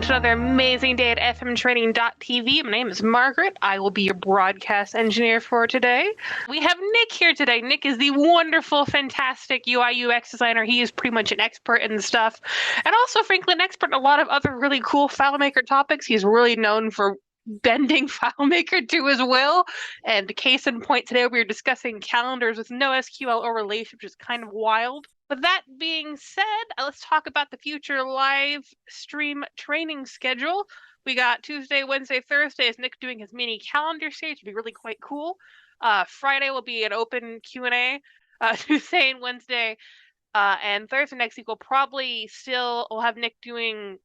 to another amazing day at fmtraining.tv. My name is Margaret. I will be your broadcast engineer for today. We have Nick here today. Nick is the wonderful, fantastic UI UX designer. He is pretty much an expert in the stuff, and also, frankly, an expert in a lot of other really cool FileMaker topics. He's really known for bending FileMaker to his will. And case in point, today we are discussing calendars with no SQL or relation, which is kind of wild. With that being said, let's talk about the future live stream training schedule. We got Tuesday, Wednesday, Thursday is Nick doing his mini calendar stage. It'll be really quite cool. Friday will be an open Q&A. Tuesday and Wednesday and Thursday next week we'll have Nick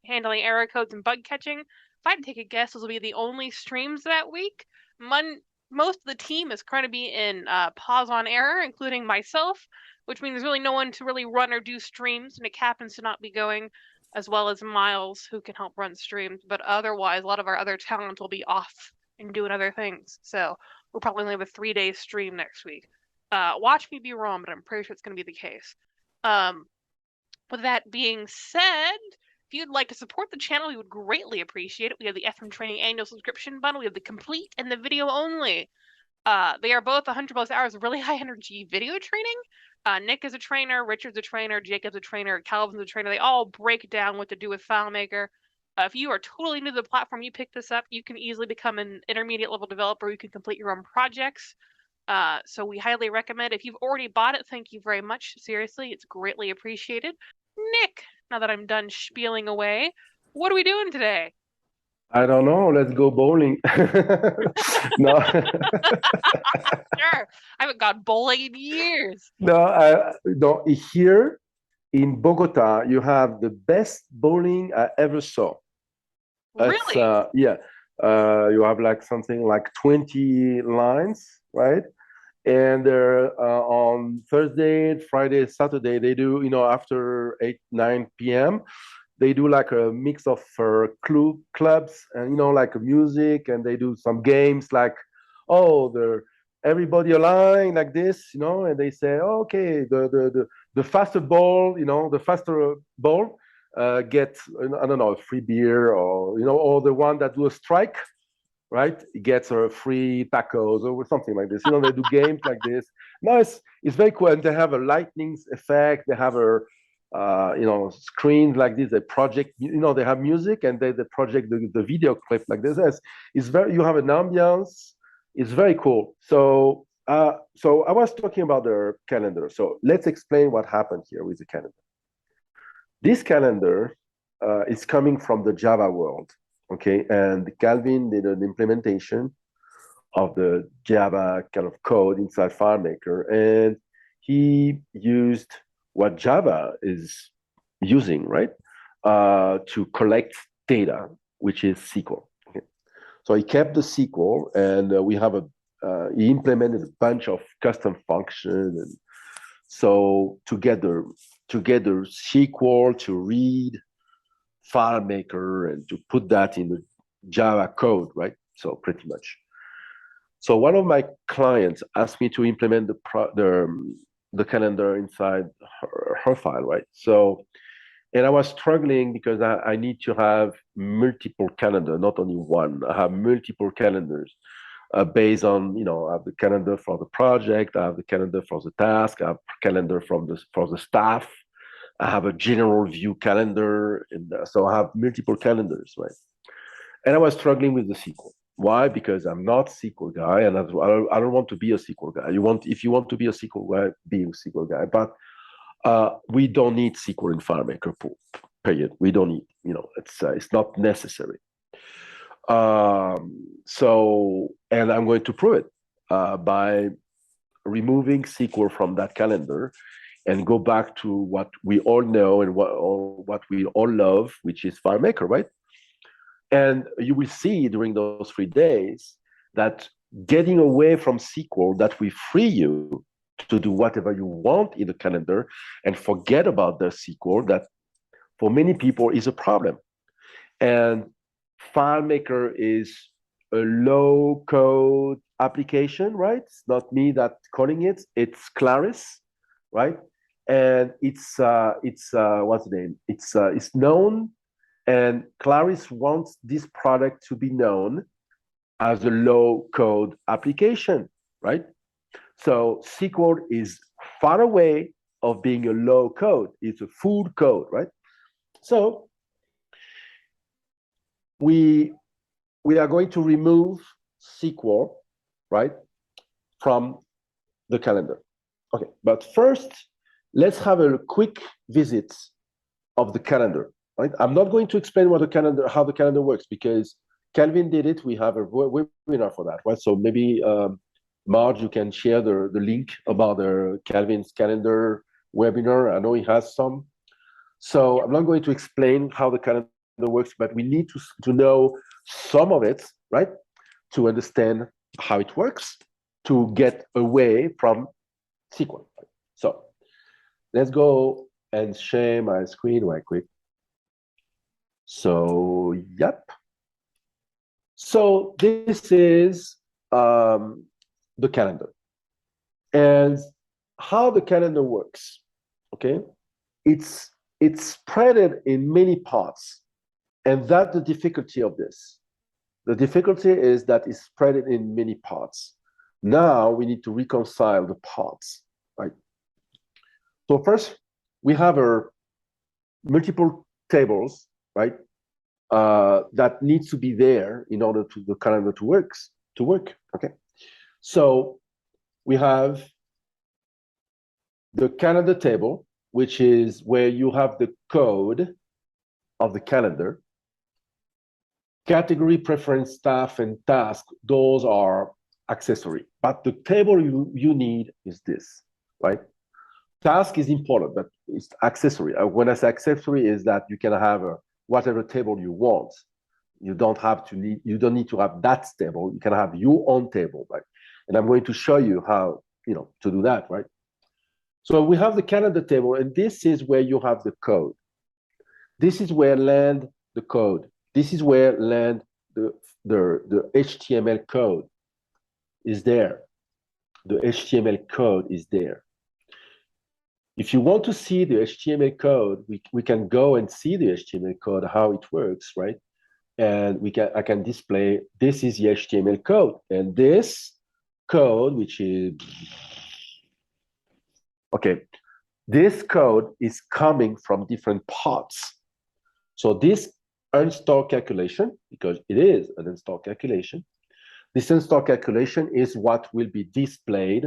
handling error codes and bug catching. If I had to take a guess, those will be the only streams that week. Most of the team is going to be in pause on error, including myself, which means there's really no one to really run or do streams. Nick happens to not be going, as well as Miles, who can help run streams. But otherwise, a lot of our other talent will be off and doing other things. So we'll probably only have a 3-day stream next week. Watch me be wrong, but I'm pretty sure it's going to be the case. With that being said, if you'd like to support the channel, we would greatly appreciate it. We have the FM Training annual subscription bundle. We have the complete and the video only. They are both 100 plus hours of really high energy video training. Nick is a trainer, Richard's a trainer, Jacob's a trainer, Calvin's a trainer. They all break down what to do with FileMaker. If you are totally new to the platform, you pick this up, you can easily become an intermediate level developer. You can complete your own projects. So we highly recommend. If you've already bought it, thank you very much. Seriously, it's greatly appreciated. Nick, now that I'm done spieling away, what are we doing today? I don't know. Let's go bowling. No. Sure. I haven't gone bowling in years. No, here in Bogota, you have the best bowling I ever saw. Really? Yeah. You have like something like 20 lines, right? And on Thursday, Friday, Saturday, they do, after 8-9 p.m., they do like a mix of clubs and, like music, and they do some games like, everybody align like this, and they say, okay, the faster ball, gets, I don't know, a free beer, or the one that do a strike, right? It gets a free tacos or something like this. They do games like this. No, it's very cool. And they have a lightning effect. They have a, screens like this. They project, they have music and they project the video clip like this. You have an ambience. It's very cool. So I was talking about the calendar. So let's explain what happened here with the calendar. This calendar is coming from the Java world. Okay, and Calvin did an implementation of the Java kind of code inside FileMaker, and he used what Java is using, right, to collect data, which is SQL. Okay. So he kept the SQL, and he implemented a bunch of custom functions, and so together SQL to read FileMaker and to put that in the Java code, right? So pretty much. So one of my clients asked me to implement the calendar inside her file, right? So, and I was struggling because I need to have multiple calendars, not only one. I have multiple calendars based on, I have the calendar for the project, I have the calendar for the task, I have calendar for the staff. I have a general view calendar, and so I have multiple calendars, right? And I was struggling with the SQL. Why? Because I'm not a SQL guy, and I don't want to be a SQL guy. If you want to be a SQL guy, be a SQL guy. But we don't need SQL in FileMaker, period. We don't need, it's not necessary. And I'm going to prove it by removing SQL from that calendar and go back to what we all know and what we all love, which is FileMaker, right? And you will see during those 3 days that getting away from SQL, that we free you to do whatever you want in the calendar and forget about the SQL, that for many people is a problem. And FileMaker is a low-code application, right? It's not me that calling it. It's Claris, right? And it's what's the name? It's known And Claris wants this product to be known as a low-code application, right? So SQL is far away of being a low code. It's a full code, right? So we are going to remove SQL, right, from the calendar. Okay, but first, let's have a quick visit of the calendar, right? I'm not going to explain what the calendar, how the calendar works, because Calvin did it. We have a webinar for that, right? So maybe Marge, you can share the link about the Calvin's calendar webinar. I know he has some. So I'm not going to explain how the calendar works, but we need to know some of it, right? To understand how it works, to get away from SQL. So let's go and share my screen right quick. So, yep. So this is the calendar. And how the calendar works, okay? It's spread in many parts. And that's the difficulty of this. The difficulty is that it's spread in many parts. Now we need to reconcile the parts, right? So first, we have our multiple tables, right? That needs to be there in order to the calendar to work. Okay. So we have the calendar table, which is where you have the code of the calendar. Category, preference, staff, and task, those are accessory. But the table you need is this, right? Task is important, but it's accessory. When I say accessory, is that you can have whatever table you want. You don't need to have that table. You can have your own table, right? And I'm going to show you how, to do that, right? So we have the calendar table, and this is where you have the code. This is where land the code. This is where land the HTML code is there. The HTML code is there. If you want to see the HTML code, we can go and see the HTML code, how it works, right? And I can display, this is the HTML code. And this code, which is, okay, this code is coming from different parts. So this install calculation, because it is an install calculation, this install calculation is what will be displayed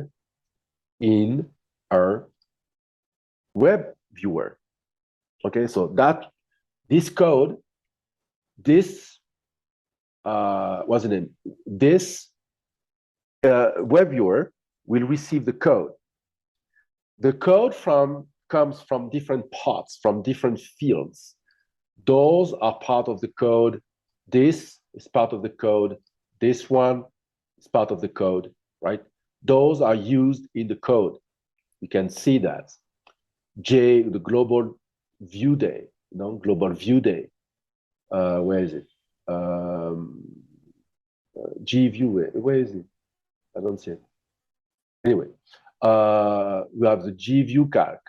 in our web viewer. Okay, so this code, this what's the name? This web viewer will receive the code. The code comes from different parts, from different fields. Those are part of the code. This is part of the code. This one is part of the code, right? Those are used in the code. You can see that. The global view day, global view day. Where is it? G view, where is it? I don't see it. Anyway, we have the G view calc,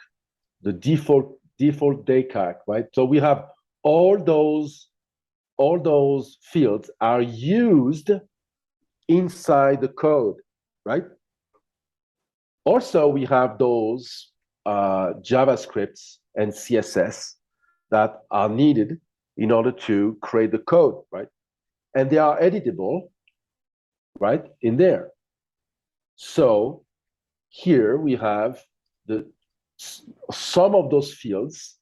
the default day calc, right? So we have all those fields are used inside the code, right? Also, we have those JavaScripts and CSS that are needed in order to create the code, right? And they are editable, right, in there. So here we have some of those fields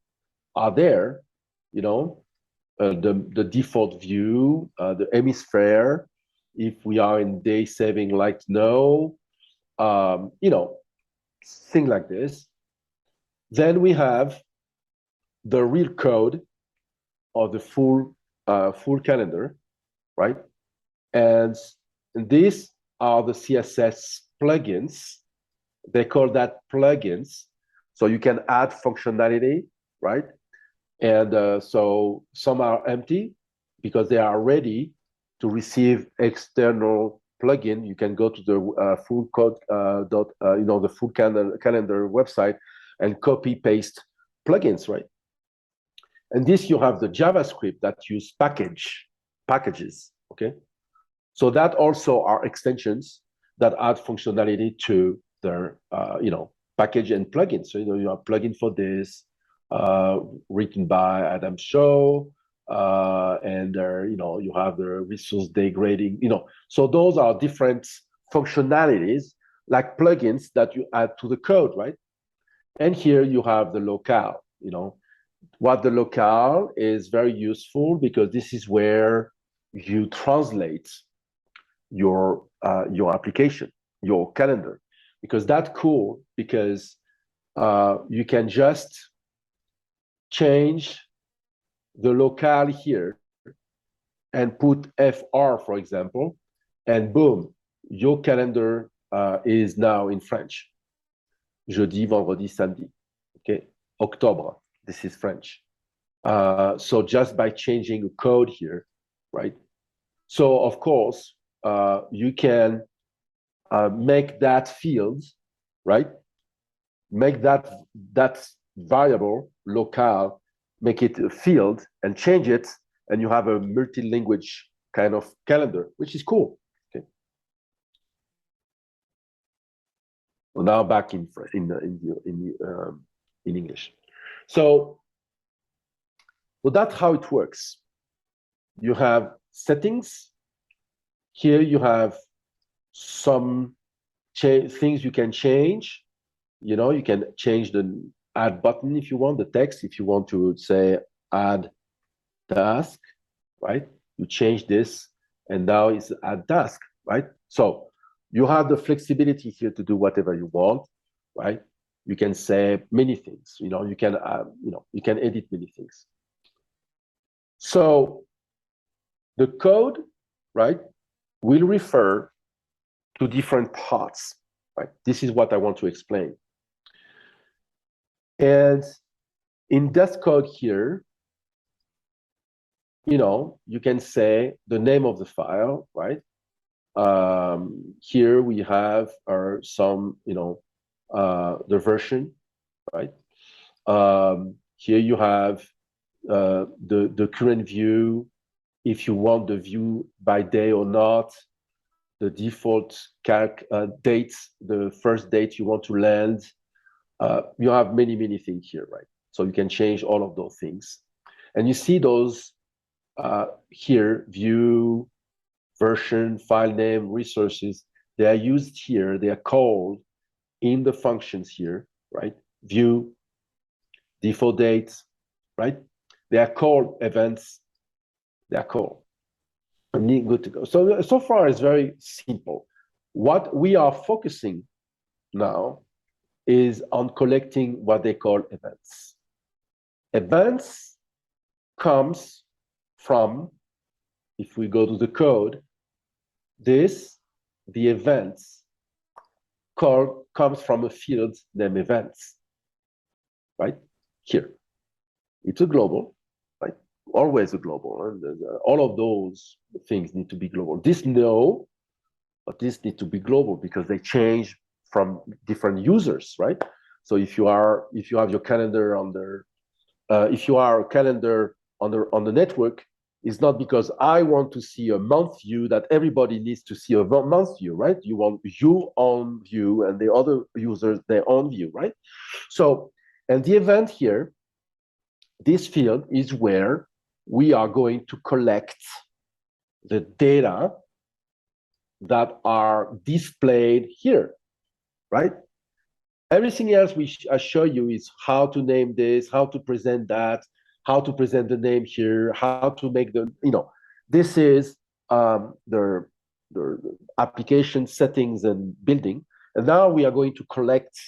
are there, the default view, the hemisphere, if we are in day saving light no, things like this. Then we have the real code of the full calendar, right? And these are the CSS plugins. They call that plugins. So you can add functionality, right? And so some are empty because they are ready to receive external plugin. You can go to the full code the full calendar website and copy paste plugins, right? And this, you have the JavaScript that use packages, okay? So that also are extensions that add functionality to their, package and plugins. So, you have plugin for this, written by Adam Shaw, and there, you have the resource degrading, So those are different functionalities, like plugins that you add to the code, right? And here you have the locale, What the locale is very useful because this is where you translate your application, your calendar, because that's cool because you can just change the locale here and put FR, for example, and boom, your calendar is now in French. Jeudi, vendredi, samedi. Okay, October. This is French. So just by changing a code here, right? So of course, you can make that field, right? Make that variable locale, make it a field and change it, and you have a multi-language kind of calendar, which is cool. Okay. Well, now back in English. So that's how it works. You have settings. Here you have some things you can change. You can change the add button if you want, the text, if you want to say add task, right? You change this, and now it's add task, right? So you have the flexibility here to do whatever you want, right? You can say many things. You can you can edit many things. So the code, right, will refer to different parts, right? This is what I want to explain. And in that code here, you can say the name of the file, right? Here we have some, the version, right? Here you have the current view, if you want the view by day or not, the default dates, the first date you want to land. You have many, many things here, right? So you can change all of those things. And you see those here, view, version, file name, resources. They are used here. They are called in the functions here, right? View, default dates, right? They are called events. They are called. Good to go. So far it's very simple. What we are focusing now is on collecting what they call events. Events comes from, if we go to the code, the events comes from a field named events, right? Here. It's a global, right? Always a global. And all of those things need to be global. This no, but this need to be global because they change from different users, right? So if you have your calendar if you are a calendar on the network, it's not because I want to see a month view that everybody needs to see a month view, right? You want your own view and the other users their own view, right? So, and the event here, this field is where we are going to collect the data that are displayed here, right? Everything else I show you is how to name this, how to present that, how to present the name here, how to make the, this is the application settings and building. And now we are going to collect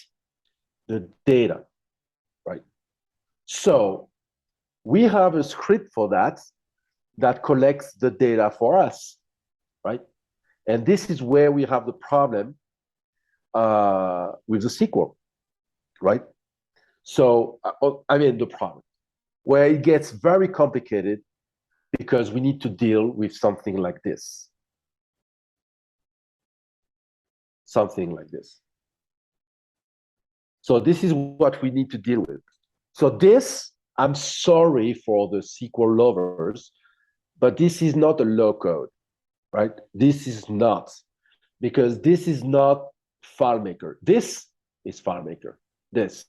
the data, right? So we have a script for that collects the data for us, right? And this is where we have the problem with the SQL, right? So, the problem, where it gets very complicated because we need to deal with something like this. Something like this. So this is what we need to deal with. So this I'm sorry for the SQL lovers, but this is not a low code, right? This is not, because this is not FileMaker. This is FileMaker. This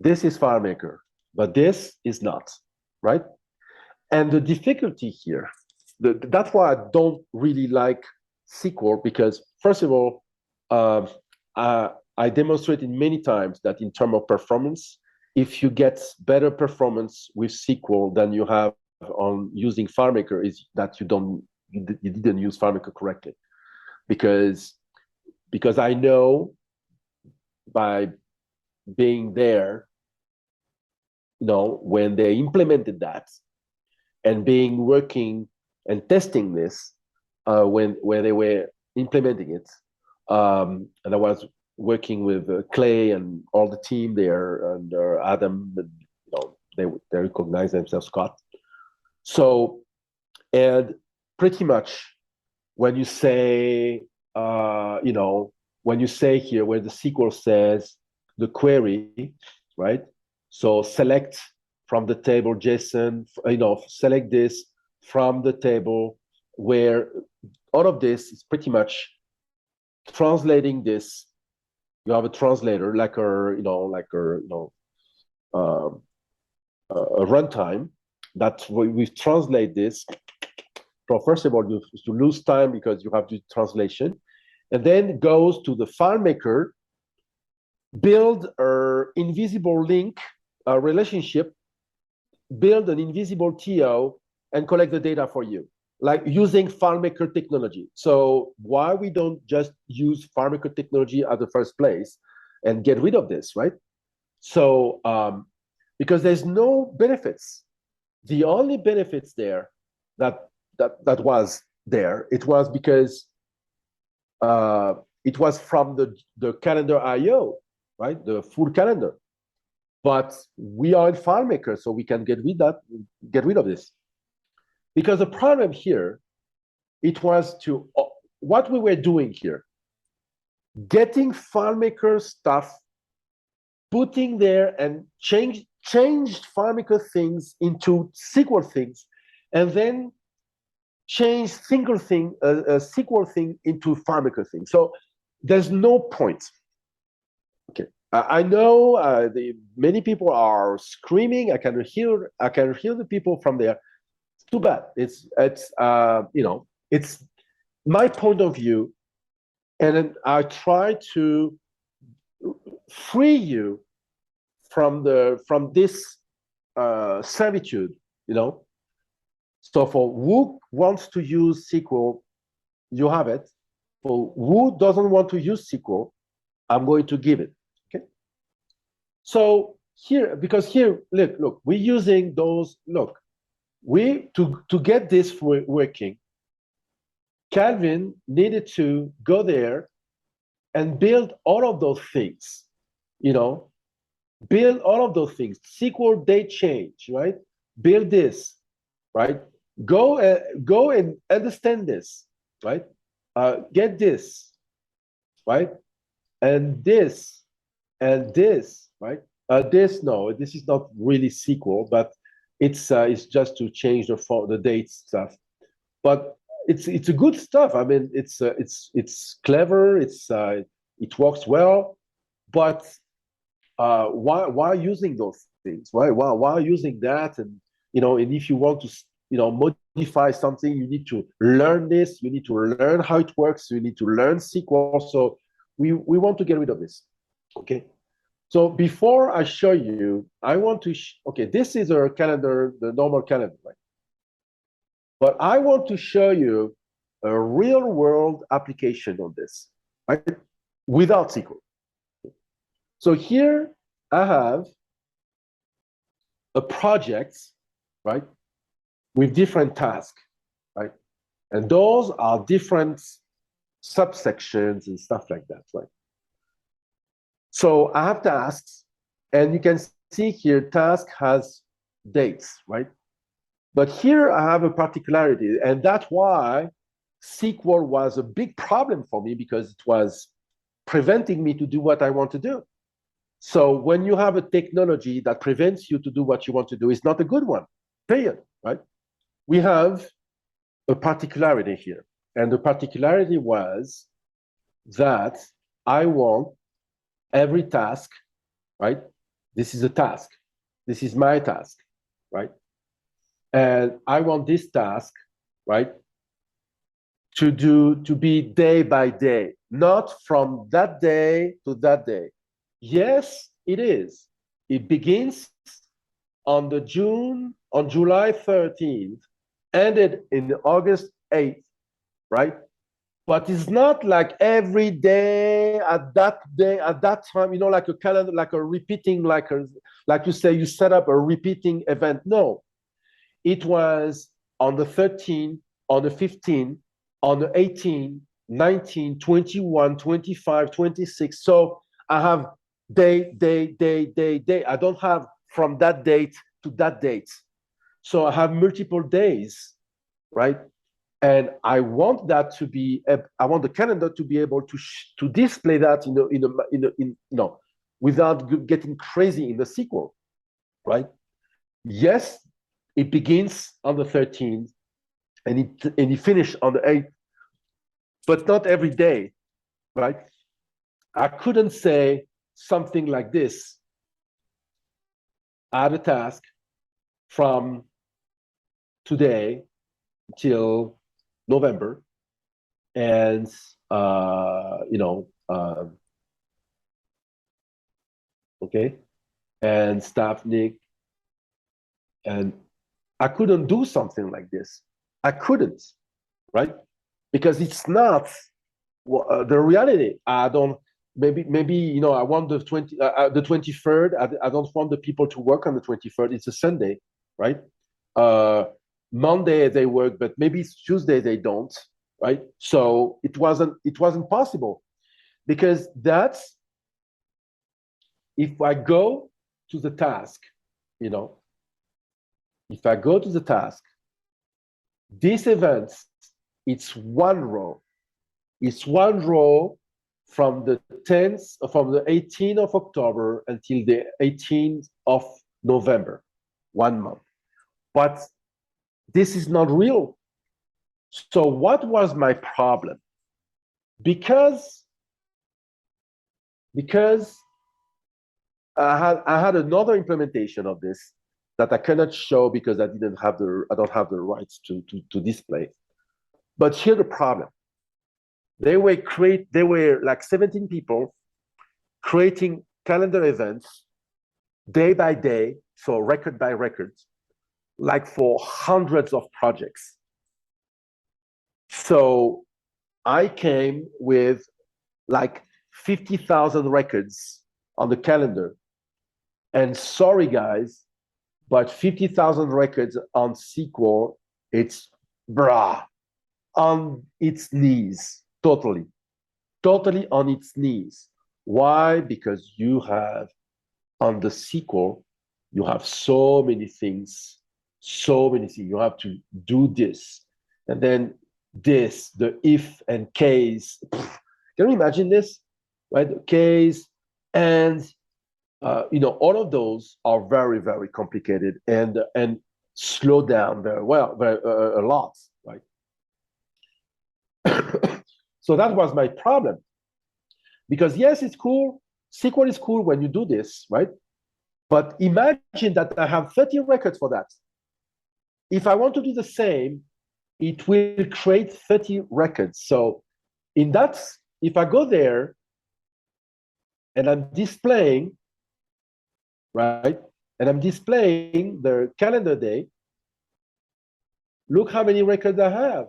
is FileMaker, but this is not, right? And the difficulty here, that's why I don't really like SQL, because first of all, I demonstrated many times that in terms of performance, if you get better performance with SQL than you have on using FileMaker, is that you didn't use FileMaker correctly, because I know by being there, when they implemented that, and being working and testing this when they were implementing it, and I was working with Clay and all the team there, and Adam, they recognize themselves, Scott. So, and pretty much when you say, when you say here where the SQL says the query, right? So select from the table JSON, select this from the table, where all of this is pretty much translating this. You have a translator like a runtime that we translate this. So first of all, you lose time because you have to do translation, and then goes to the FileMaker, build an invisible link, a relationship, build an invisible TO, and collect the data for you, like using FileMaker technology. So why we don't just use FileMaker technology at the first place and get rid of this, right? So because there's no benefits. The only benefits there that was there, it was because it was from the calendar IO, right? The full calendar. But we are in FileMaker, so we can get rid of this. Because the problem here, it was what we were doing here, getting FileMaker stuff, putting there and changed FileMaker things into SQL things, and then change SQL thing into FileMaker thing. So there's no point. Okay, I know many people are screaming. I can hear the people from there. It's too bad. It's my point of view, and then I try to free you from this servitude. So for who wants to use SQL, you have it. For who doesn't want to use SQL, I'm going to give it. Okay. So here, because here, look, we're using those. Look, to get this working, Calvin needed to go there and build all of those things. Build all of those things. SQL date change, right? Build this, right? Go and understand this, right? Get this, right? And this, right? This is not really SQL, but it's just to change the date stuff. But it's a good stuff. I mean, it's clever. It works well, but why using those things? Why using that? And and if you want to modify something, you need to learn this. You need to learn how it works. You need to learn SQL. So we want to get rid of this. Okay. So before I show you, I want to okay. This is our calendar, the normal calendar, right? But I want to show you a real world application on this, right? Without SQL. So here I have a project, right, with different tasks, right? And those are different subsections and stuff like that, right? So I have tasks, and you can see here, task has dates, right? But here I have a particularity, and that's why SQL was a big problem for me, because it was preventing me to do what I want to do. So when you have a technology that prevents you to do what you want to do, it's not a good one, period, right? We have a particularity here. And the particularity was that I want every task, right? This is a task. This is my task, right? And I want this task, right, to be day by day, not from that day to that day. Yes, it is. It begins on July 13th, ended in August 8th, right? But it's not like every day at that time, like a calendar, like a repeating, like you say, you set up a repeating event. No, it was on the 13th, on the 15th, on the 18th, 19, 21, 25, 26. So I have day. I don't have from that date to that date. So I have multiple days, right? And I want that to be, I want the calendar to be able to display that without getting crazy in the SQL, right? Yes, it begins on the 13th and it finished on the 8th, but not every day, right? I couldn't say something like this. Add a task from today till November, and okay, and staff Nick, and I couldn't do something like this. I couldn't, right? Because it's not the reality. I don't. Maybe I want the 23rd. I don't want the people to work on the 23rd. It's a Sunday, right? Monday they work, but maybe it's Tuesday they don't, right? So it wasn't possible, because that's, if I go to the task, if I go to the task, this event, it's one row. It's one row from the 18th of October until the 18th of November, 1 month. But this is not real. So what was my problem? Because I had another implementation of this that I cannot show because I don't have the rights to display. But here's the problem. They were like 17 people creating calendar events day by day, so record by record, like for hundreds of projects. So I came with like 50,000 records on the calendar. And sorry, guys, but 50,000 records on SQL, it's on its knees, totally on its knees. Why? Because you have, on the SQL, you have so many things. You have to do this, and then this, the if and case. Can you imagine this? Right? The case, and all of those are very, very complicated and slow down very well, a lot, right? So that was my problem. Because yes, it's cool. SQL is cool when you do this, right? But imagine that I have 30 records for that. If I want to do the same, it will create 30 records. So in that, if I go there and I'm displaying, right? And I'm displaying the calendar day, look how many records I have.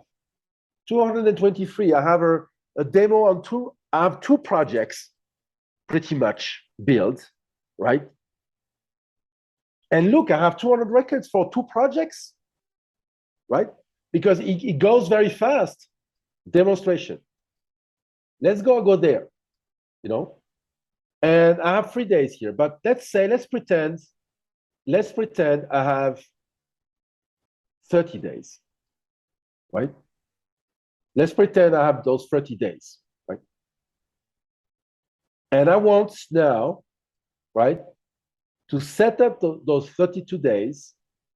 223. I have a demo on I have two projects pretty much built, right? And look, I have 200 records for two projects, right? Because it goes very fast. Demonstration. Let's go there, And I have 3 days here, but let's pretend I have 30 days, right? Let's pretend I have those 30 days, right? And I want now right, to set up those 32 days,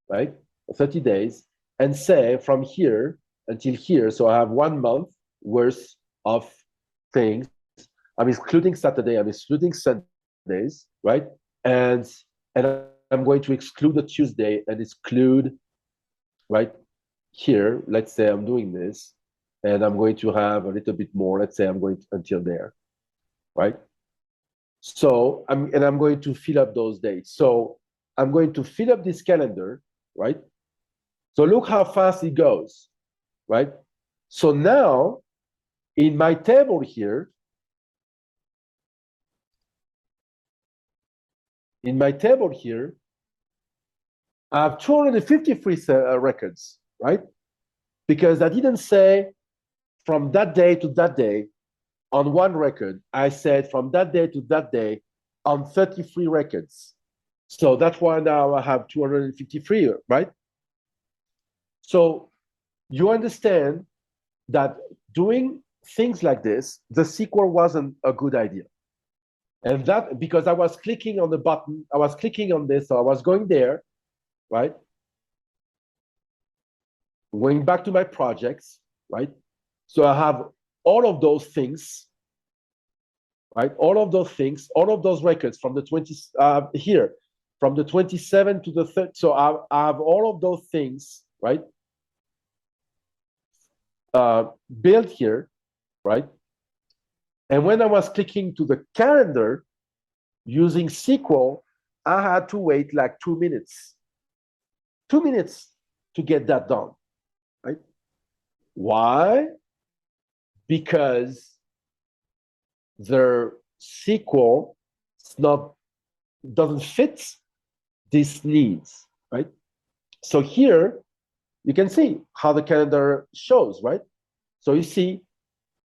right, 30 days, and say from here until here, so I have 1 month worth of things. I'm excluding Saturday, I'm excluding Sundays, right? And I'm going to exclude the Tuesday and exclude, right, here, let's say I'm doing this, and I'm going to have a little bit more, let's say I'm going until there, right? So I'm going to fill up those dates. So I'm going to fill up this calendar, right? So look how fast it goes, right? So now in my table here, I have 253 records, right? Because I didn't say from that day to that day on one record. I said from that day to that day on 33 records. So that's why now I have 253, right? So you understand that doing things like this, the SQL wasn't a good idea. And that because I was clicking on the button, I was clicking on this, so I was going there, right? Going back to my projects, right? So I have all of those things, right? All of those things, all of those records from the 20 here, from the 27 to the 30. So I have all of those things, right? Built here, right? And when I was clicking to the calendar using SQL, I had to wait like 2 minutes. 2 minutes to get that done, right? Why? Because their SQL doesn't fit these needs, right? So here you can see how the calendar shows, right? So you see,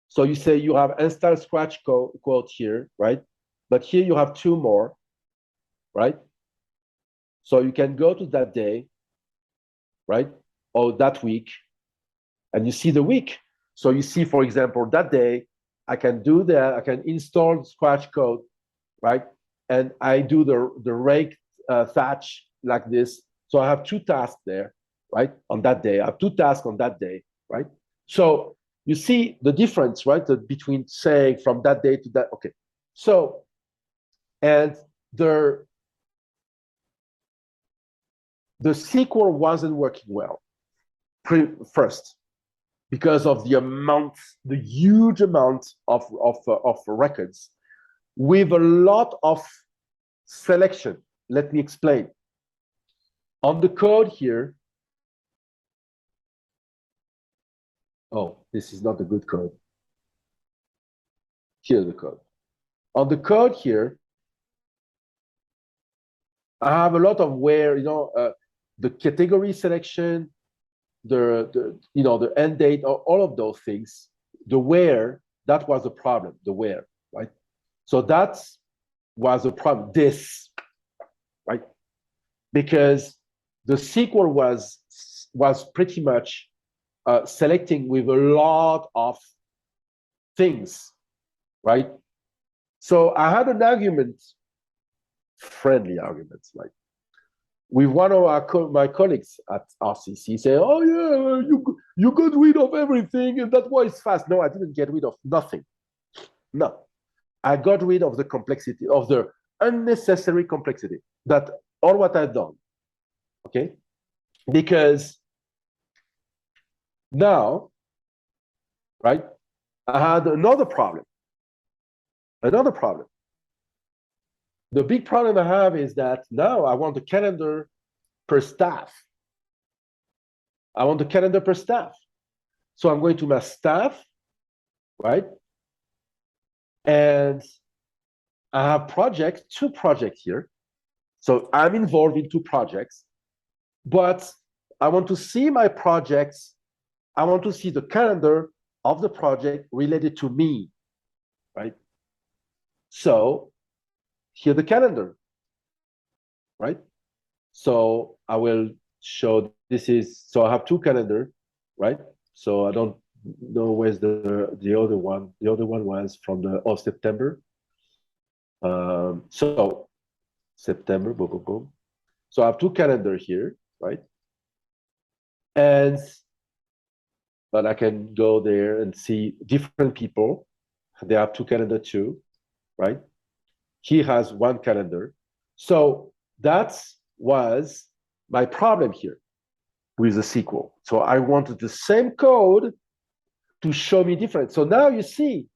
so you say you have install scratch code here, right? But here you have 2 more, right? So you can go to that day, right? Or that week, and you see the week. So you see, for example, that day, I can do that, I can install scratch code, right? And I do the rake thatch like this. So I have 2 tasks there, right? On that day, I have 2 tasks on that day, right? So you see the difference, right? Between saying from that day to that, okay. So, and the SQL wasn't working well first because of the huge amount of records with a lot of selection. Let me explain. On the code here, oh, this is not the good code. Here's the code. On the code here, I have a lot of where, the category selection, the end date, all of those things. The where, that was a problem, the where, right? So that was a problem, this, right? Because the SQL was pretty much selecting with a lot of things, right? So I had an argument, friendly arguments, like with one of my colleagues at RCC, say, "Oh yeah, you got rid of everything, and that's why it's fast." No, I didn't get rid of nothing. No, I got rid of the complexity, of the unnecessary complexity. That all what I've done, okay? Because now, right, I had another problem. Another problem. The big problem I have is that now I want a calendar per staff. I want a calendar per staff. So I'm going to my staff, right? And I have projects, 2 projects here. So I'm involved in 2 projects, but I want to see my projects. I want to see the calendar of the project related to me, right? So here the calendar, right? So I will show this is, so I have 2 calendar, right? So I don't know where's the other one. The other one was from the September. So September, boom, boom, boom. So I have two calendars here, right? And but I can go there and see different people. They have two calendars too, right? He has one calendar. So that was my problem here with the SQL. So I wanted the same code to show me different. So now you see,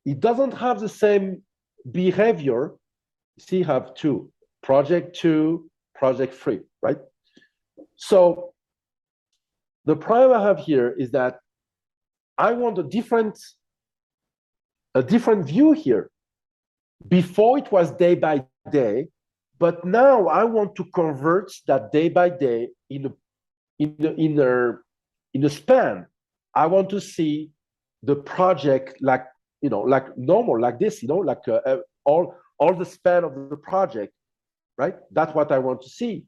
it doesn't have the same behavior. You see, have two, project 3, right? So the problem I have here is that I want a different view here. Before it was day by day, but now I want to convert that day by day in a span. I want to see the project like like normal, like this, like all the span of the project, right? That's what I want to see.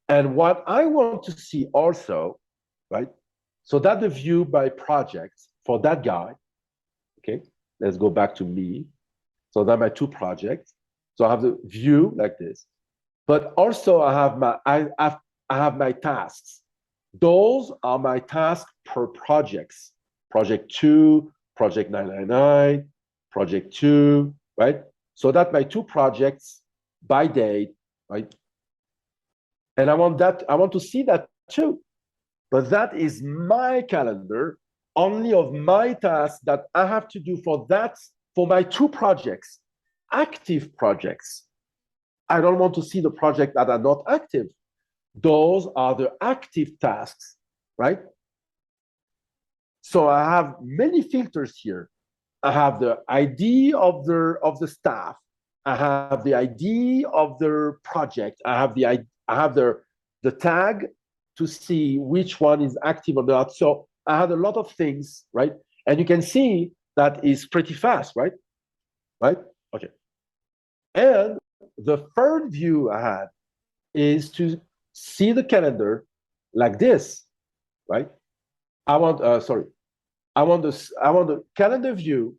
And what I want to see also, right? So that the view by project for that guy. Okay, let's go back to me. So that my two projects. So I have the view like this, but also I have my tasks. Those are my tasks per projects. Project 2, project 999, project 2, right? So that my two projects by date, right? And I want to see that too. But that is my calendar, only of my tasks that I have to do for my two projects, active projects. I don't want to see the projects that are not active. Those are the active tasks, right? So I have many filters here. I have the ID of the staff. I have the ID of the project. I have the tag to see which one is active or not. So I had a lot of things, right? And you can see that is pretty fast, right? Right? Okay. And the third view I had is to see the calendar like this, right? I want the calendar view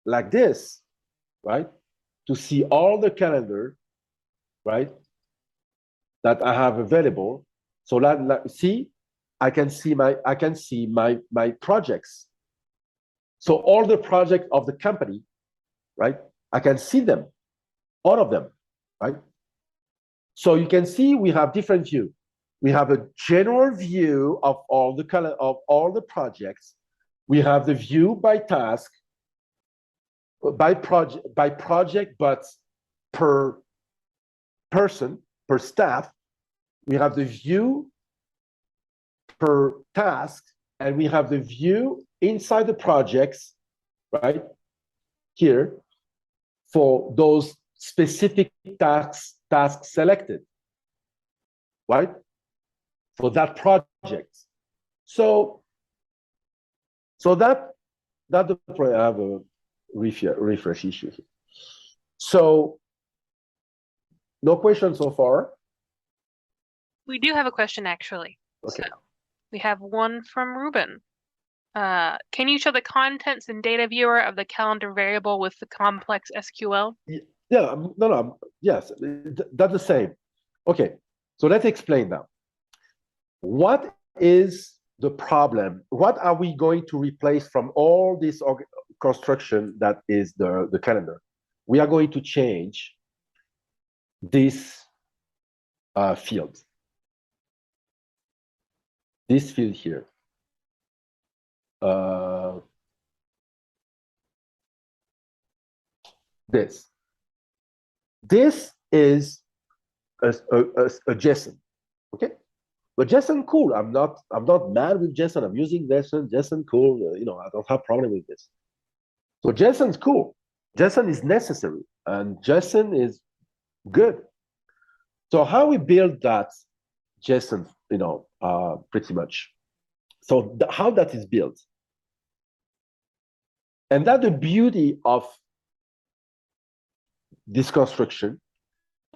like this, right? To see all the calendar, right? That I have available. So see, I can see my projects. So all the projects of the company, right? I can see them, all of them, right? So you can see we have different view. We have a general view of all the projects. We have the view by task, by project, but per person, per staff. We have the view per task, and we have the view inside the projects, right? Here, for those specific tasks selected, right? For that project. So that I have a refresh issue here. So no questions so far. We do have a question actually. Okay. So we have one from Ruben. Can you show the contents and data viewer of the calendar variable with the complex SQL? Yeah, no, yes, that's the same. Okay, so let's explain now. What is the problem? What are we going to replace from all this construction that is the calendar? We are going to change this field. This field here. This is a JSON, okay? But JSON cool. I'm not mad with JSON. I'm using JSON. JSON cool. I don't have problem with this. So JSON's cool. JSON is necessary, and JSON is good. So how we build that JSON, pretty much. So how that is built, and that the beauty of this construction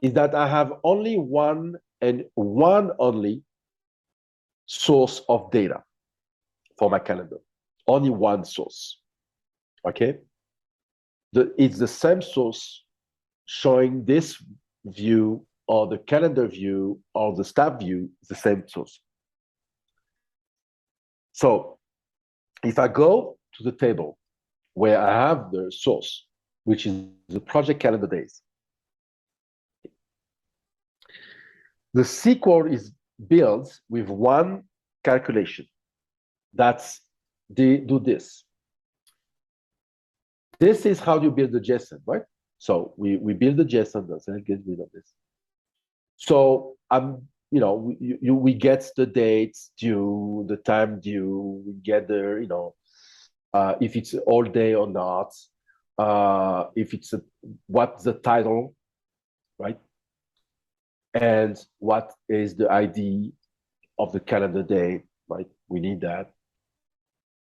is that I have only one only source of data for my calendar. Only one source. Okay? It's the same source showing this view or the calendar view or the staff view is the same source. So if I go to the table where I have the source, which is the project calendar days, the SQL is built with one calculation. That's they do this. This is how you build the JSON, right? So we build the JSON. Let's get rid of this. So we get the dates due, the time due, we get the if it's all day or not, if it's what's the title, right? And what is the ID of the calendar day, right? We need that.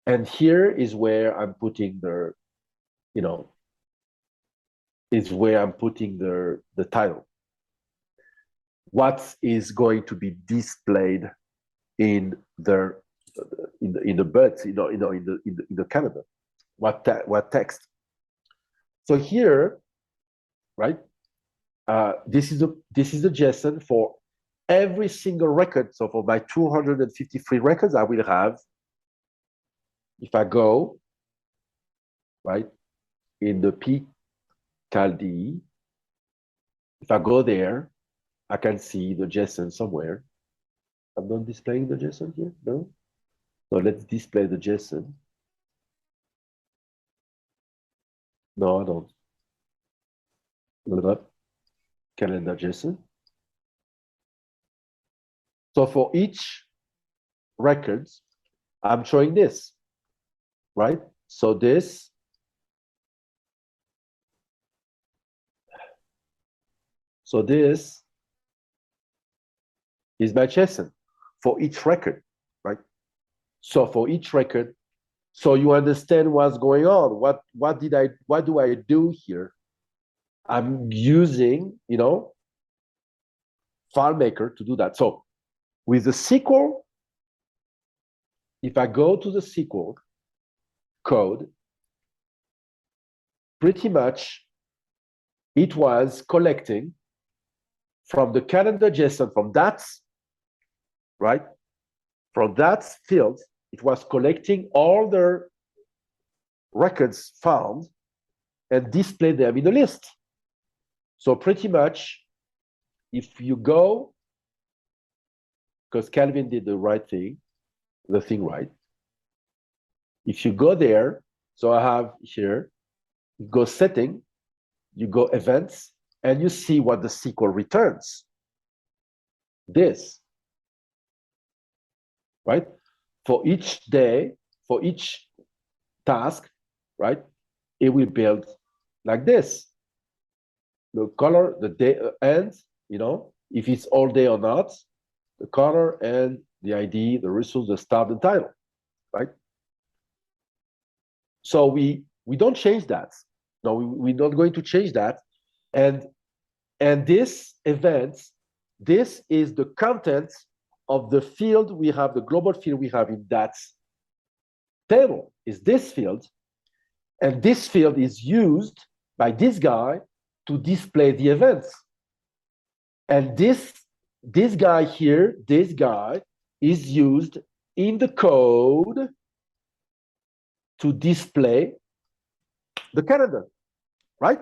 And here is where I'm putting the title. What is going to be displayed in the butt, in the calendar? What text? So here, right? This is the JSON for every single record. So for my 253 records, I will have, if I go, right, in the pCalD, if I go there, I can see the JSON somewhere. I'm not displaying the JSON here, no? So let's display the JSON. No, I don't. Load up calendar JSON. So for each records, I'm showing this, right? So this is my JSON for each record, right? So for each record, so you understand what's going on. What do I do here? I'm using, FileMaker to do that. So with the SQL, if I go to the SQL code, pretty much it was collecting from the calendar JSON, from that, right? From that field, it was collecting all the records found and display them in a list. So pretty much, if you go, because Calvin did the thing right. If you go there, so I have here, you go setting, you go events, and you see what the SQL returns. This, right? For each day, for each task, right? It will build like this. The color, the day, and, if it's all day or not, the color and the ID, the resource, the start, and title, right? So we don't change that. No, we're not going to change that. And this event, this is the content of the field we have, the global field we have in that table, is this field. And this field is used by this guy to display the events. And this guy here, this guy, is used in the code to display the calendar, right?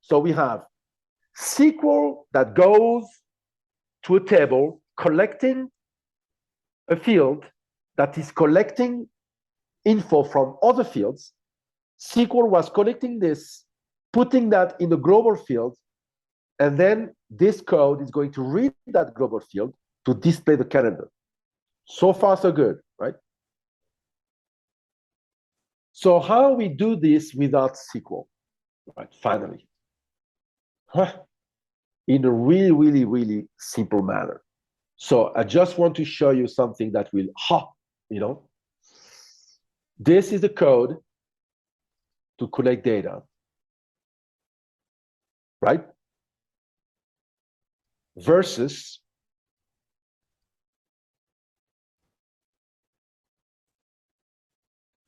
So we have SQL that goes to a table collecting a field that is collecting info from other fields. SQL was collecting this, putting that in the global field, and then this code is going to read that global field to display the calendar. So far, so good, right? So how we do this without SQL, right? Finally, in a really, really, really simple manner. So I just want to show you something that will, this is the code to collect data, right? Versus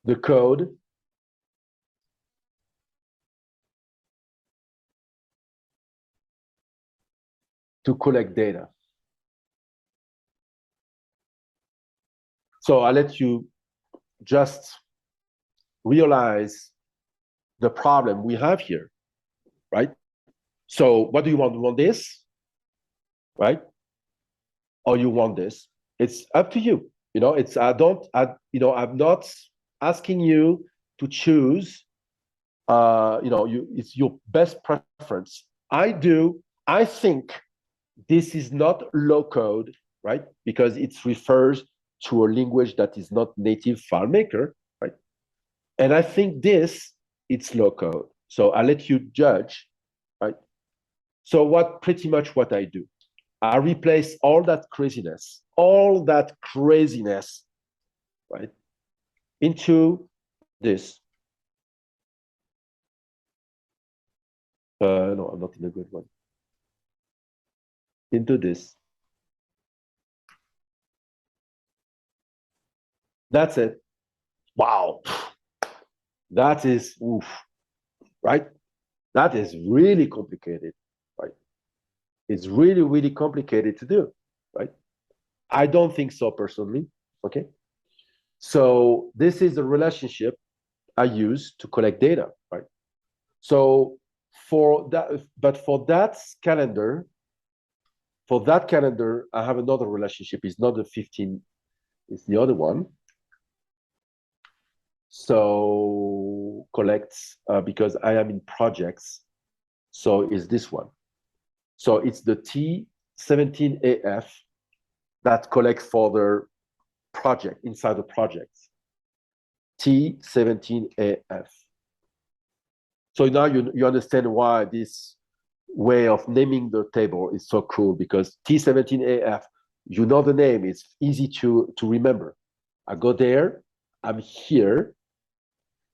the code to collect data. So I'll let you just realize the problem we have here, right? So what do you want? You want this, right? Or you want this? It's up to you. You know, I'm not asking you to choose. It's your best preference. I think this is not low code, right? Because it refers to a language that is not native FileMaker, right? And I think it's low code. So I'll let you judge, right? So pretty much what I do, I replace all that craziness, right, into this. No, I'm not in a good one. Into this. That's it. Wow. That is, oof, right? That is really complicated, right? It's really, really complicated to do, right? I don't think so personally, okay? So this is the relationship I use to collect data, right? So for that calendar, I have another relationship. It's not the 15, it's the other one. So collects, because I am in projects, so it's this one. So it's the T17AF that collects for the project, inside the projects. T17AF. So now you understand why this way of naming the table is so cool, because T17AF, you know the name, it's easy to remember. I go there, I'm here,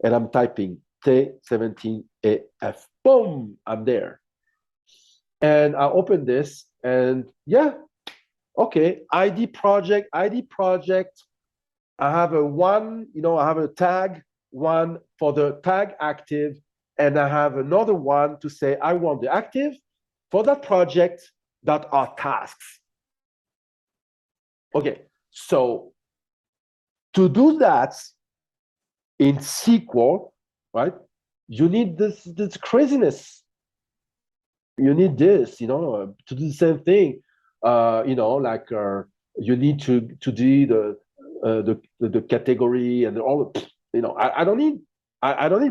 and I'm typing T17AF. Boom, I'm there. And I open this, and yeah, okay, ID project. I have I have a tag, one for the tag active, and I have another one to say I want the active for that project that are tasks. Okay, so to do that in SQL, right, you need this craziness. You need this, to do the same thing. You need to do the category and all. I don't need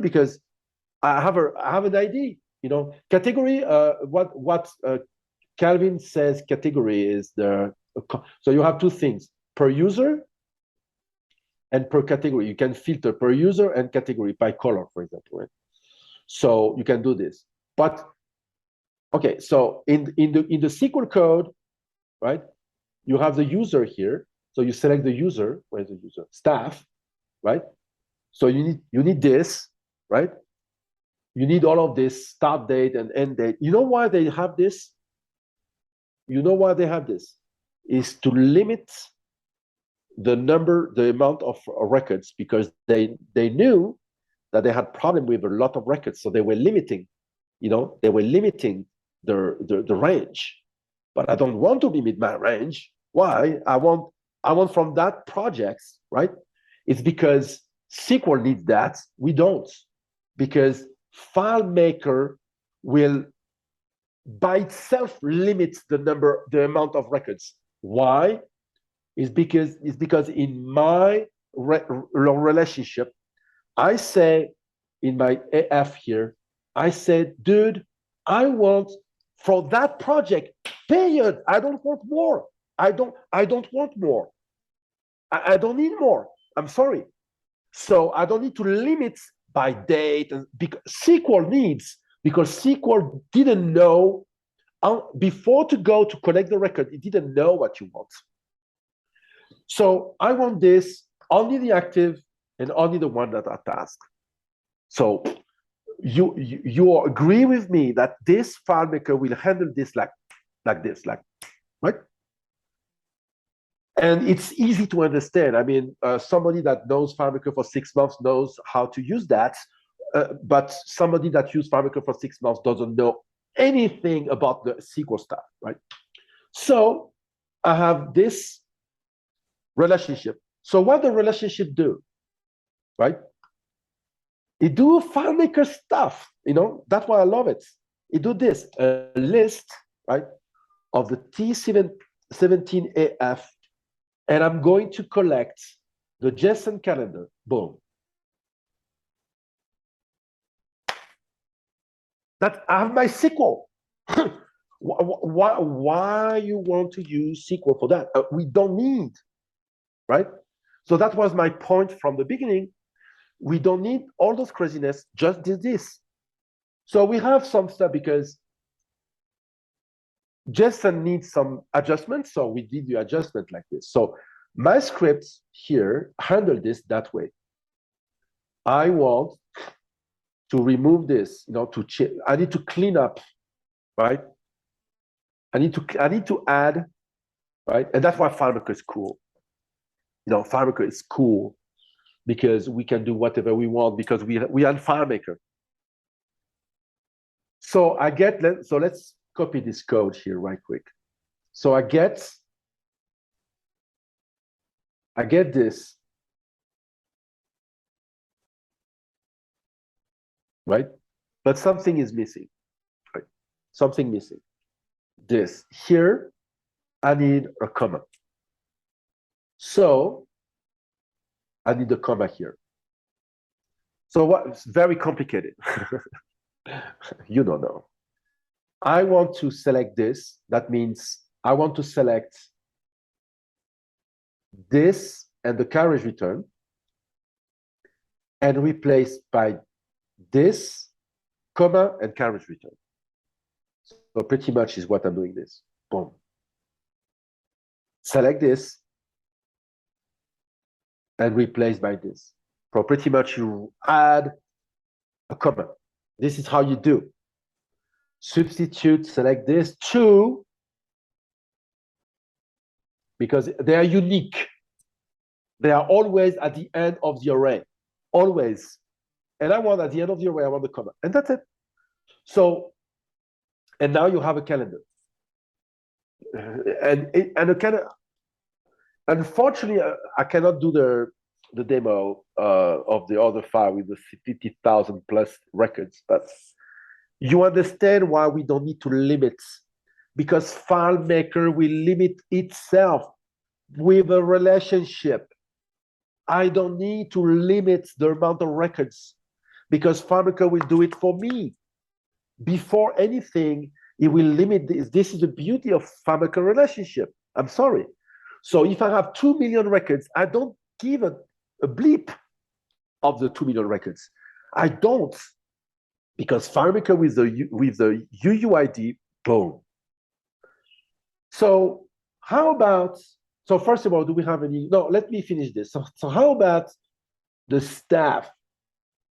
because I have an ID. Category. What Calvin says category is so you have two things: per user and per category. You can filter per user and category by color, for example. Right? So you can do this, but okay. So in the SQL code, right? You have the user here. So you select the user. Where's the user? Staff, right? So you need this, right? You need all of this, start date and end date. You know why they have this? Is to limit the amount of records, because they knew that they had problem with a lot of records. So they were limiting, the range. But I don't want to limit my range. Why? I want from that projects, right? It's because SQL needs that. We don't, because FileMaker will by itself limit the amount of records. Why? It's because in my relationship, I say in my AF here, I said, dude, I want for that project, period. I don't want more. I don't want more. I don't need more. I'm sorry. So I don't need to limit by date, and because SQL didn't know before to go to collect the record, it didn't know what you want. So I want this, only the active and only the one that are tasked. So you agree with me that this FileMaker will handle this like this, right? And it's easy to understand. I mean, somebody that knows FileMaker for 6 months knows how to use that, but somebody that used FileMaker for 6 months doesn't know anything about the SQL stuff, right? So I have this relationship. So what the relationship do, right? It do FileMaker stuff, that's why I love it. It do this, a list, right, of the T17AF, and I'm going to collect the JSON calendar, boom. That I have my SQL. Why you want to use SQL for that? We don't need, right? So that was my point from the beginning. We don't need all those craziness, just this. So we have some stuff because JSON needs some adjustments, so we did the adjustment like this. So my scripts here handle this that way. I want to remove this, I need to clean up, right? I need to add, right? And that's why FileMaker is cool. FileMaker is cool because we can do whatever we want because we are FileMaker. So let's copy this code here right quick. So I get this, right? But something is missing, right? Something missing. This here, I need a comma. So I need a comma here. So it's very complicated. You don't know. I want to select this. That means I want to select this and the carriage return and replace by this, comma, and carriage return. So pretty much is what I'm doing this. Boom. Select this and replace by this. So pretty much you add a comma. This is how you do. Substitute, select this, two, because they are unique. They are always at the end of the array, always. And I want at the end of the array, I want the comma, and that's it. So, and now you have a calendar. And a calendar, unfortunately, I cannot do the demo of the other file with the 50,000 plus records, but you understand why we don't need to limit, because FileMaker will limit itself with a relationship. I don't need to limit the amount of records because FileMaker will do it for me. Before anything, it will limit this. This is the beauty of FileMaker relationship. I'm sorry. So if I have 2 million records, I don't give a bleep of the 2 million records. I don't, because FileMaker with the UUID, boom. So how about, so first of all, do we have any, no, let me finish this. So how about the staff,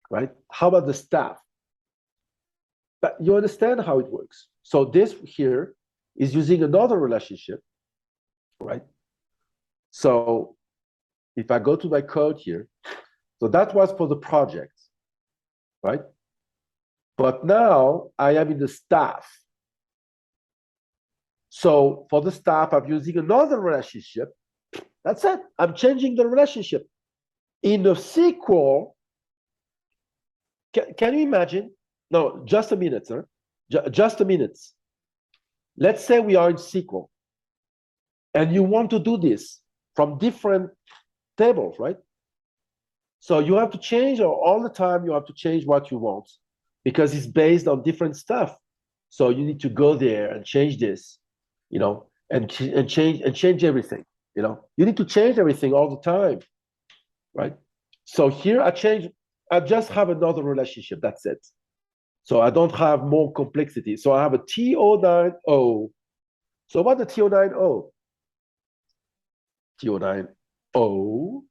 right? How about the staff? But you understand how it works. So this here is using another relationship, right? So if I go to my code here, so that was for the project, right? But now I am in the staff. So for the staff, I'm using another relationship. That's it. I'm changing the relationship. In the SQL, can you imagine? No, just a minute, sir. Just a minute. Let's say we are in SQL, and you want to do this from different tables, right? So you have to change, or all the time you have to change what you want, because it's based on different stuff. So you need to go there and change this, and change everything. You need to change everything all the time, right? So here I just have another relationship. That's it. So I don't have more complexity. So I have a T090. So what the T090? T090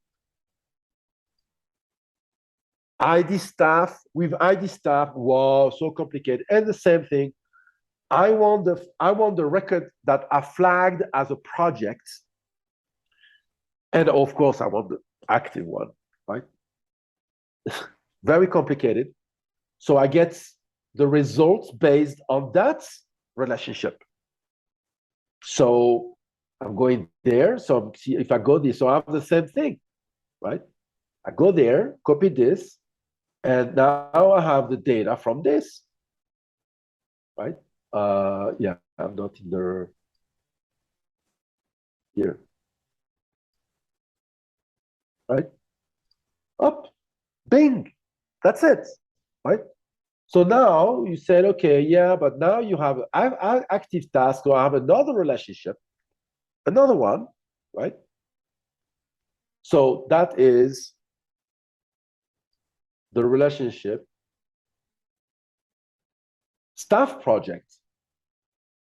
ID staff with ID staff. Wow, so complicated. And the same thing. I want the record that are flagged as a project. And of course, I want the active one, right? Very complicated. So I get the results based on that relationship. So I'm going there. So see if I go this, so I have the same thing, right? I go there, copy this, and now I have the data from this, right? Yeah, I'm not in the here, right? Up, bing, that's it, right? So now you said, okay, yeah, but now you have active task, so I have another relationship, another one, right? So that is the relationship staff project,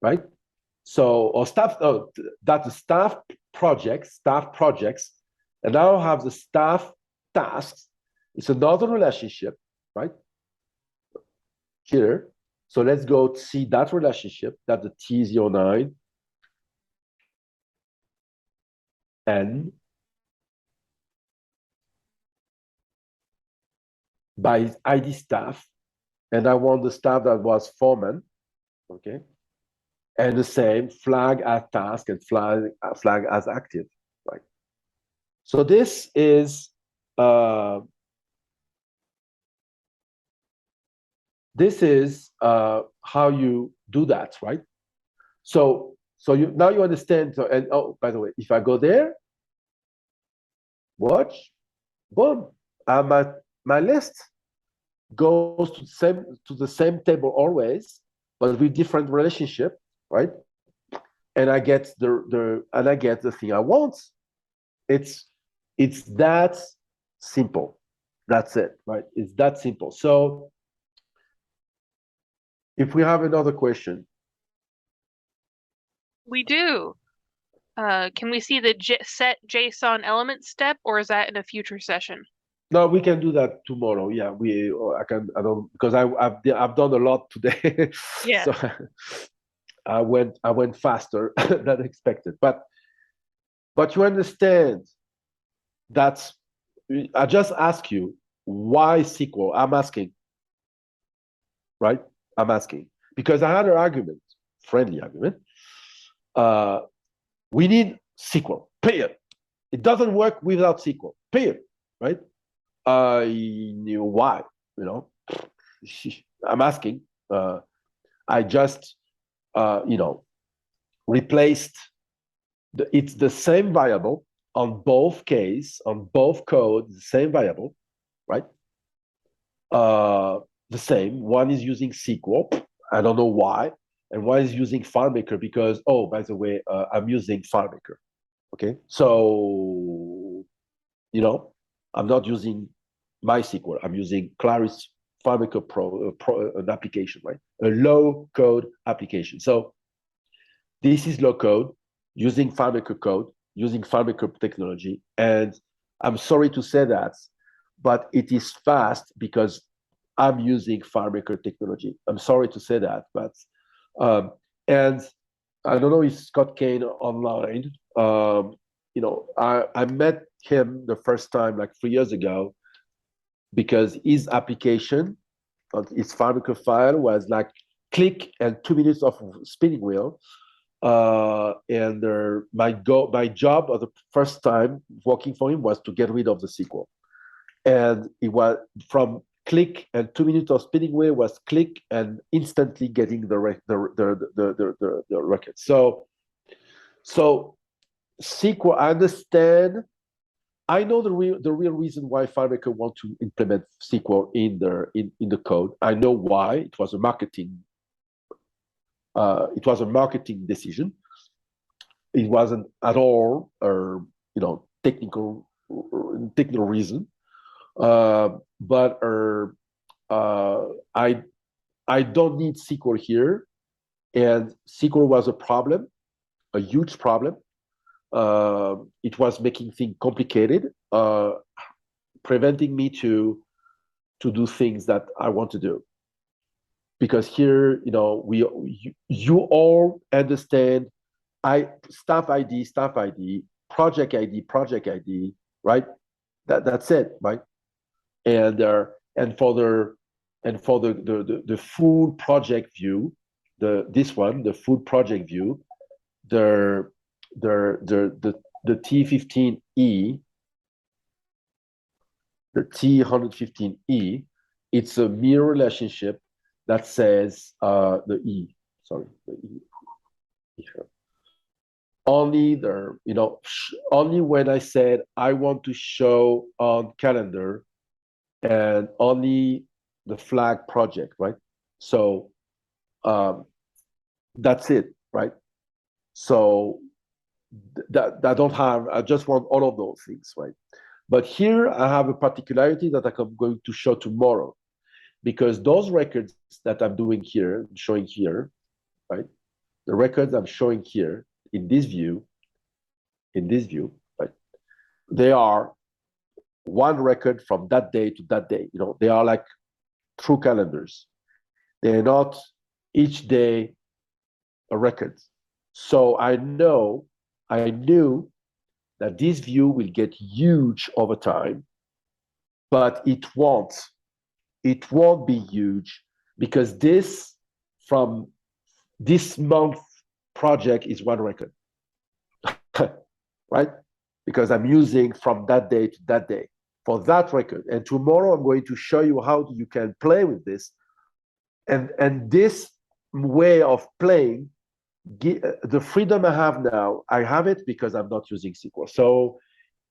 right? So, or staff, oh, that's the staff projects, and now I have the staff tasks. It's another relationship, right? Here. So let's go see that relationship, that the T09 N by ID staff, and I want the staff that was foreman, okay? And the same flag as task and flag as active, right? So this is how you do that, right? So you now you understand. So, and oh, by the way, if I go there, watch, boom, my list goes to the same table always, but with different relationship, right? And I get the thing I want. It's that simple. That's it, right? It's that simple. So if we have another question. We do. Can we see the set JSON element step, or is that in a future session? No, we can do that tomorrow. Yeah, I don't, because I've done a lot today. Yeah. So I went faster than expected. But you understand that I just ask you why SQL? I'm asking, right? I'm asking because I had an argument, friendly argument. We need SQL. Period. It doesn't work without SQL. Period. Right? Why? You know, I'm asking. I just, replaced. It's the same variable on both code, the same variable, right? The same. One is using SQL. I don't know why, and one is using FileMaker because, oh, by the way, I'm using FileMaker. Okay, so I'm not using MySQL. I'm using Claris FileMaker Pro, an application, right? A low code application. So this is low code using FileMaker code, using FileMaker technology. And I'm sorry to say that, but it is fast because I'm using FileMaker technology. I'm sorry to say that, but and I don't know if Scott Kane online. I met him the first time like 3 years ago because his application, his FileMaker file was like click and 2 minutes of spinning wheel. And my job at the first time working for him was to get rid of the SQL. And it was from click and 2 minutes of spinning wheel was click and instantly getting the record. So SQL, I understand. I know the real reason why FileMaker want to implement SQL in the code. I know why. It was a marketing decision. It wasn't at all technical reason. But I don't need SQL here, and SQL was a problem, a huge problem. It was making things complicated, preventing me to do things that I want to do. Because here, you all understand staff ID, project ID, right? That's it, right? And for the full project view, the full project view, the T15E, the T115E, it's a mirror relationship that says the E. Sorry, the E. Here. Only only when I said I want to show on calendar, and only the flag project, right? So that's it, right? So that I don't have. I just want all of those things, right? But here I have a particularity that I'm going to show tomorrow, because those records that I'm doing here, showing here, right? The records I'm showing here in this view, right? They are one record from that day to that day. They are like true calendars. They're not each day a record. So I knew that this view will get huge over time, but it won't be huge, because this from this month project is one record, right? Because I'm using from that day to that day for that record. And tomorrow I'm going to show you how you can play with this. And this way of playing, the freedom I have now, I have it because I'm not using SQL. So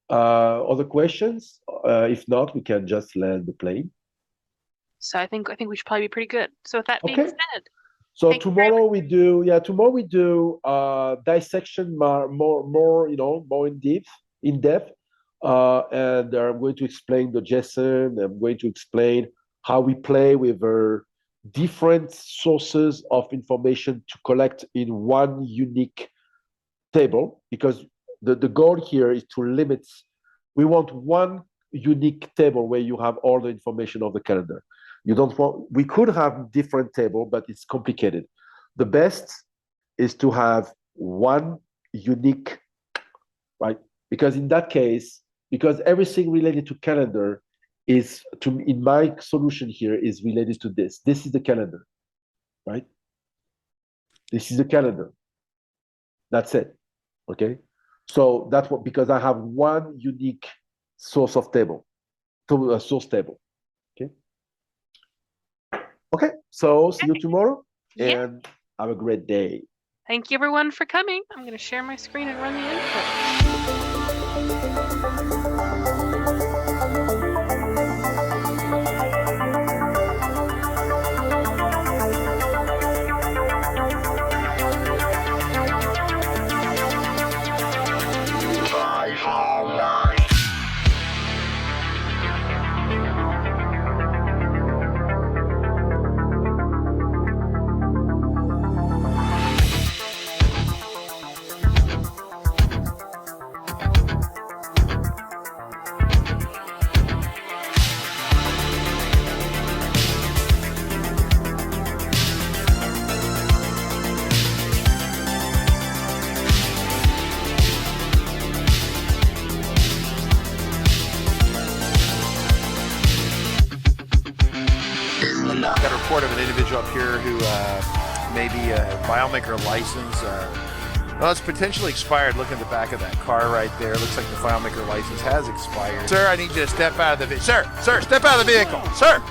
other questions? If not, we can just land the plane. So I think we should probably be pretty good. So with that being said, so tomorrow we do dissection more in depth, and I'm going to explain the JSON. I'm going to explain how we play with different sources of information to collect in one unique table, because the goal here is to limit. We want one unique table where you have all the information of the calendar. We could have different table, but it's complicated. The best is to have one unique, right? Because in that case, because everything related to calendar is in my solution here is related to this. This is the calendar, right? This is the calendar. That's it. Okay. So that's what, because I have one unique source of table, to a source table. Okay. Okay. So see you tomorrow, and have a great day. Thank you everyone for coming. I'm going to share my screen and run the input. Got a report of an individual up here who may be a FileMaker license. Well, it's potentially expired. Look at the back of that car right there. Looks like the FileMaker license has expired. Sir, I need you to step out of the vehicle. Sir, step out of the vehicle. Sir!